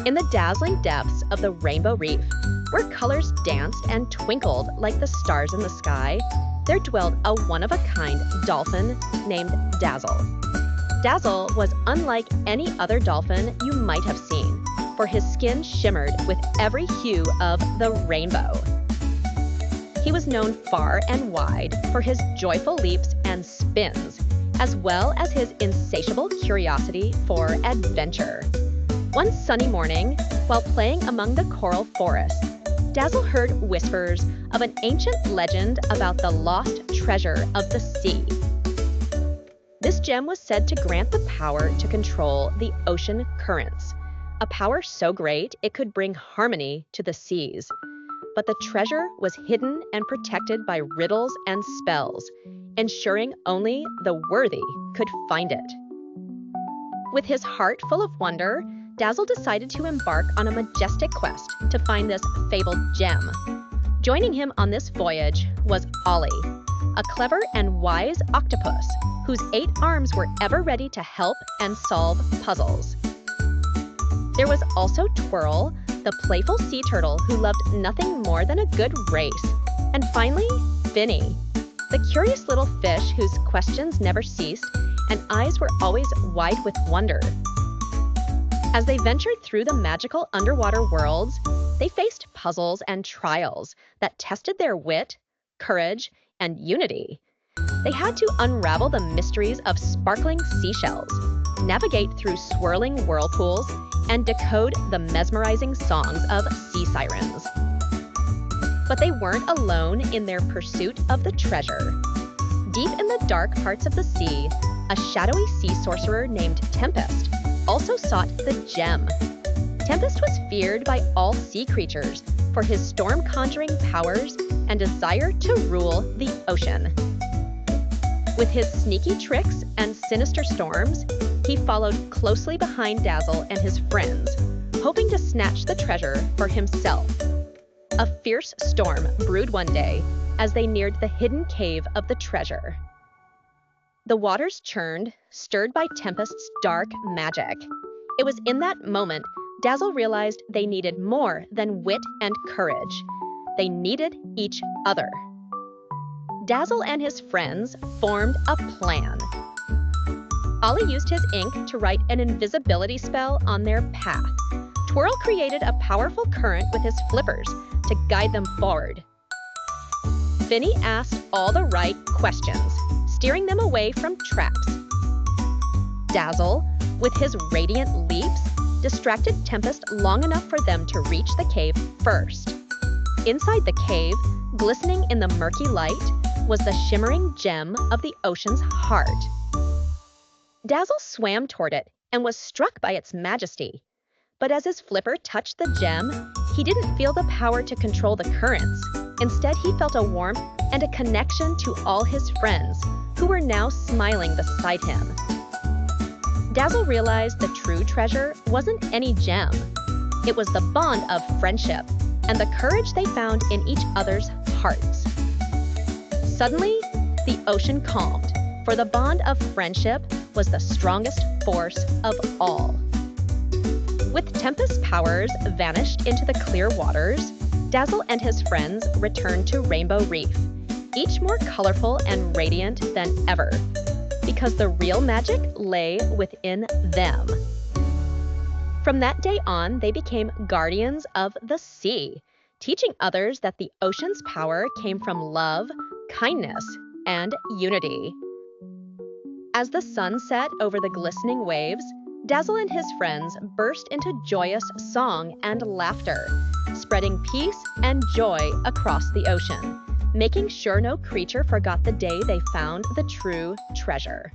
In the dazzling depths of the Rainbow Reef, where colors danced and twinkled like the stars in the sky, there dwelled a one-of-a-kind dolphin named Dazzle. Dazzle was unlike any other dolphin you might have seen, for his skin shimmered with every hue of the rainbow. He was known far and wide for his joyful leaps and spins, as well as his insatiable curiosity for adventure. One sunny morning, while playing among the coral forest, Dazzle heard whispers of an ancient legend about the lost treasure of the sea. This gem was said to grant the power to control the ocean currents, a power so great it could bring harmony to the seas. But the treasure was hidden and protected by riddles and spells, ensuring only the worthy could find it. With his heart full of wonder, Dazzle decided to embark on a majestic quest to find this fabled gem. Joining him on this voyage was Ollie, a clever and wise octopus whose 8 arms were ever ready to help and solve puzzles. There was also Twirl, the playful sea turtle who loved nothing more than a good race. And finally, Finny, the curious little fish whose questions never ceased and eyes were always wide with wonder. As they ventured through the magical underwater worlds, they faced puzzles and trials that tested their wit, courage, and unity. They had to unravel the mysteries of sparkling seashells, navigate through swirling whirlpools, and decode the mesmerizing songs of sea sirens. But they weren't alone in their pursuit of the treasure. Deep in the dark parts of the sea, a shadowy sea sorcerer named Tempest also sought the gem. Tempest was feared by all sea creatures for his storm-conjuring powers and desire to rule the ocean. With his sneaky tricks and sinister storms, he followed closely behind Dazzle and his friends, hoping to snatch the treasure for himself. A fierce storm brewed one day as they neared the hidden cave of the treasure. The waters churned, stirred by Tempest's dark magic. It was in that moment Dazzle realized they needed more than wit and courage. They needed each other. Dazzle and his friends formed a plan. Ollie used his ink to write an invisibility spell on their path. Twirl created a powerful current with his flippers to guide them forward. Finny asked all the right questions, steering them away from traps. Dazzle, with his radiant leaps, distracted Tempest long enough for them to reach the cave first. Inside the cave, glistening in the murky light, was the shimmering gem of the ocean's heart. Dazzle swam toward it and was struck by its majesty. But as his flipper touched the gem, he didn't feel the power to control the currents. Instead, he felt a warmth and a connection to all his friends, who were now smiling beside him. Dazzle realized the true treasure wasn't any gem. It was the bond of friendship and the courage they found in each other's hearts. Suddenly, the ocean calmed, for the bond of friendship was the strongest force of all. With Tempest's powers vanished into the clear waters, Dazzle and his friends returned to Rainbow Reef, each more colorful and radiant than ever, because the real magic lay within them. From that day on, they became guardians of the sea, teaching others that the ocean's power came from love, kindness, and unity. As the sun set over the glistening waves, Dazzle and his friends burst into joyous song and laughter, spreading peace and joy across the ocean, making sure no creature forgot the day they found the true treasure.